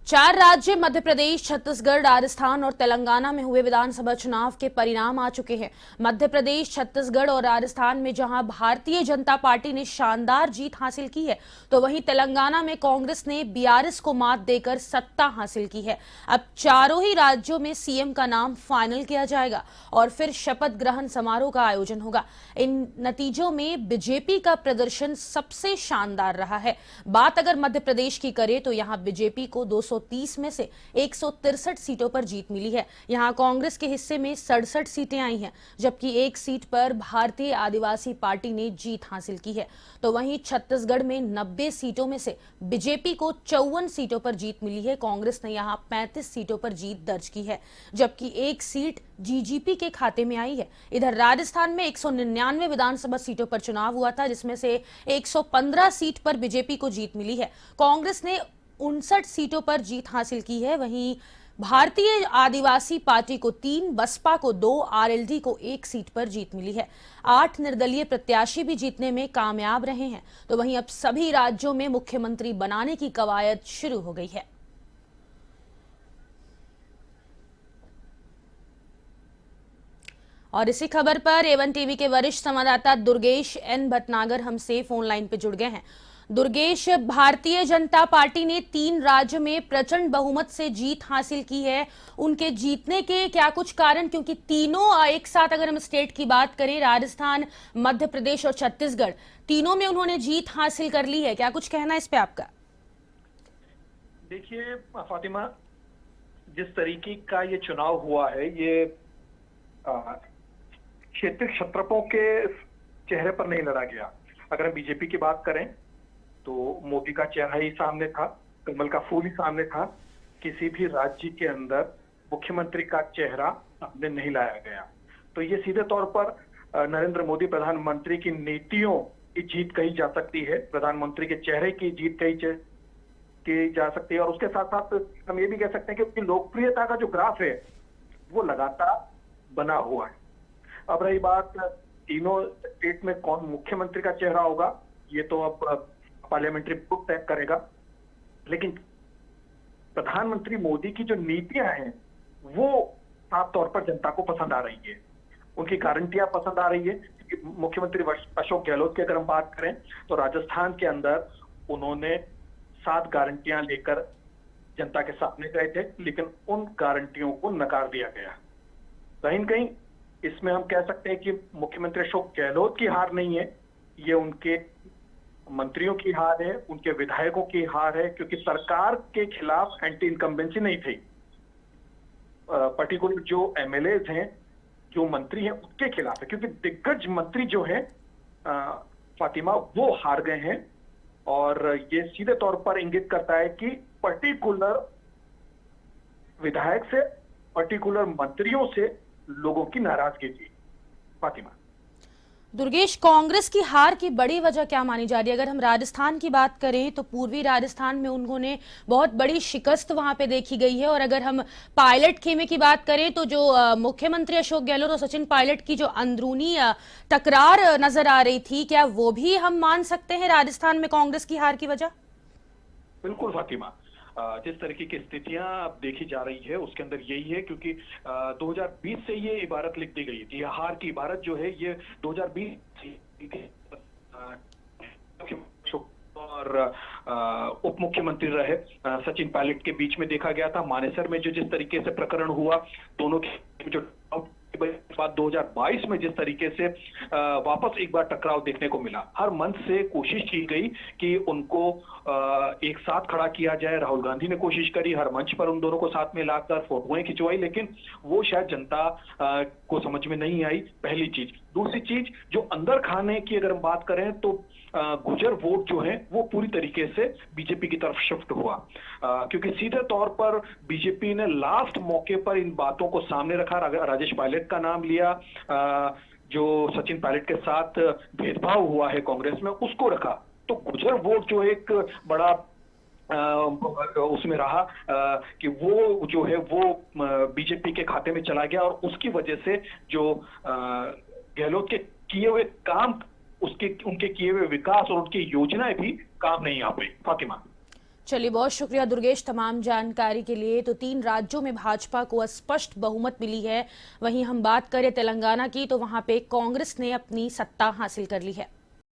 चार राज्य मध्य प्रदेश, छत्तीसगढ़, राजस्थान और तेलंगाना में हुए विधानसभा चुनाव के परिणाम आ चुके हैं। मध्य प्रदेश, छत्तीसगढ़ और राजस्थान में जहां भारतीय जनता पार्टी ने शानदार जीत हासिल की है, तो वहीं तेलंगाना में कांग्रेस ने बीआरएस को मात देकर सत्ता हासिल की है। अब चारों ही राज्यों में सीएम का नाम फाइनल किया जाएगा और फिर शपथ ग्रहण समारोह का आयोजन होगा। इन नतीजों में बीजेपी का प्रदर्शन सबसे शानदार रहा है। बात अगर मध्य प्रदेश की करें तो यहां बीजेपी को 230 में से 163 सीटों पर जीत मिली है। यहां कांग्रेस के हिस्से में 67 सीटें आई हैं, जबकि एक सीट पर भारतीय आदिवासी पार्टी ने जीत हासिल की है। तो वहीं छत्तीसगढ़ में 90 सीटों में से बीजेपी को 54 सीटों पर जीत मिली है। कांग्रेस ने यहां 35 सीटों पर जीत दर्ज की है, जबकि एक सीट जीजीपी के खाते में आई है। इधर राजस्थान में 199 विधानसभा सीटों पर चुनाव हुआ था, जिसमें से 115 सीट पर बीजेपी को जीत मिली है। कांग्रेस ने 59 सीटों पर जीत हासिल की है। वहीं भारतीय आदिवासी पार्टी को 3, बसपा को 2, आरएलडी को 1 सीट पर जीत मिली है। 8 निर्दलीय प्रत्याशी भी जीतने में कामयाब रहे हैं। तो वहीं अब सभी राज्यों में मुख्यमंत्री बनाने की कवायद शुरू हो गई है। और इसी खबर पर एवन टीवी के वरिष्ठ संवाददाता दुर्गेश एन भटनागर हमसे फोन लाइन पे जुड़ गए हैं। दुर्गेश, भारतीय जनता पार्टी ने 3 राज्यों में प्रचंड बहुमत से जीत हासिल की है। उनके जीतने के क्या कुछ कारण, क्योंकि तीनों एक साथ अगर हम स्टेट की बात करें, राजस्थान, मध्य प्रदेश और छत्तीसगढ़, तीनों में उन्होंने जीत हासिल कर ली है। क्या कुछ कहना है इस पे आपका? देखिए फातिमा, जिस तरीके का ये चुनाव हुआ है, ये क्षेत्रीय क्षत्रपों के चेहरे पर नहीं लड़ा गया। अगर हम बीजेपी की बात करें तो मोदी का चेहरा ही सामने था, कमल का फूल ही सामने था। किसी भी राज्य के अंदर मुख्यमंत्री का चेहरा सामने नहीं लाया गया। तो ये सीधे तौर पर नरेंद्र मोदी प्रधानमंत्री की नीतियों की जीत कही जा सकती है, प्रधानमंत्री के चेहरे की जीत की जा सकती है। और उसके साथ साथ हम ये भी कह सकते हैं कि उनकी लोकप्रियता का जो ग्राफ है वो लगातार बना हुआ है। अब रही बात तीनों स्टेट में कौन मुख्यमंत्री का चेहरा होगा, ये तो अब पार्लियामेंट्री ग्रुप तय करेगा। लेकिन प्रधानमंत्री मोदी की जो नीतियां हैं वो साफ तौर पर जनता को पसंद आ रही है, उनकी गारंटियां पसंद आ रही है। मुख्यमंत्री अशोक गहलोत की अगर हम बात करें तो राजस्थान के अंदर उन्होंने 7 गारंटियां लेकर जनता के सामने गए थे, लेकिन उन गारंटियों को नकार दिया गया। कहीं न कहीं इसमें हम कह सकते हैं कि मुख्यमंत्री अशोक गहलोत की हार नहीं है, ये उनके मंत्रियों की हार है, उनके विधायकों की हार है, क्योंकि सरकार के खिलाफ एंटी इनकम्बेंसी नहीं थी। पर्टिकुलर जो एमएलए हैं, जो मंत्री हैं, उसके खिलाफ है, क्योंकि दिग्गज मंत्री जो है फातिमा, वो हार गए हैं। और ये सीधे तौर पर इंगित करता है कि पर्टिकुलर विधायक से, पर्टिकुलर मंत्रियों से लोगों की नाराजगी थी। फातिमा, दुर्गेश, कांग्रेस की हार की बड़ी वजह क्या मानी जा रही है? अगर हम राजस्थान की बात करें तो पूर्वी राजस्थान में उन्होंने बहुत बड़ी शिकस्त वहां पे देखी गई है। और अगर हम पायलट खेमे की बात करें तो जो मुख्यमंत्री अशोक गहलोत और सचिन पायलट की जो अंदरूनी तकरार नजर आ रही थी, क्या वो भी हम मान सकते हैं राजस्थान में कांग्रेस की हार की वजह? बिल्कुल फातिमा, जिस तरीके की स्थितियां अब देखी जा रही है उसके अंदर यही है, क्योंकि 2020 से ये इबारत लिख दी गई थी। हार की इबारत जो है ये 2020 और उप मुख्यमंत्री रहे सचिन पायलट के बीच में देखा गया था। मानेसर में जो जिस तरीके से प्रकरण हुआ, दोनों के जो बाद 2022 में जिस तरीके से वापस एक बार टकराव देखने को मिला, हर मंच से कोशिश की गई कि उनको एक साथ खड़ा किया जाए। राहुल गांधी ने कोशिश करी, हर मंच पर उन दोनों को साथ में लाकर फोटोएं खिंचवाई, लेकिन वो शायद जनता को समझ में नहीं आई, पहली चीज। दूसरी चीज, जो अंदर खाने की अगर हम बात करें तो गुजर वोट जो है वो पूरी तरीके से बीजेपी की तरफ शिफ्ट हुआ, क्योंकि सीधे तौर पर बीजेपी ने लास्ट मौके पर इन बातों को सामने रखा। राजेश पायलट का नाम लिया, जो सचिन पायलट के साथ भेदभाव हुआ है कांग्रेस में, उसको रखा। तो गुजर वोट जो एक बड़ा उसमें रहा कि वो जो है वो बीजेपी के खाते में चला गया, और उसकी वजह से जो गहलोत के किए हुए काम, उनके किए हुए विकास और उनकी योजनाएं भी काम नहीं आ पाई। फातिमा, चलिए, बहुत शुक्रिया दुर्गेश तमाम जानकारी के लिए। तो 3 राज्यों में भाजपा को स्पष्ट बहुमत मिली है। वहीं हम बात करें तेलंगाना की, तो वहां पे कांग्रेस ने अपनी सत्ता हासिल कर ली है।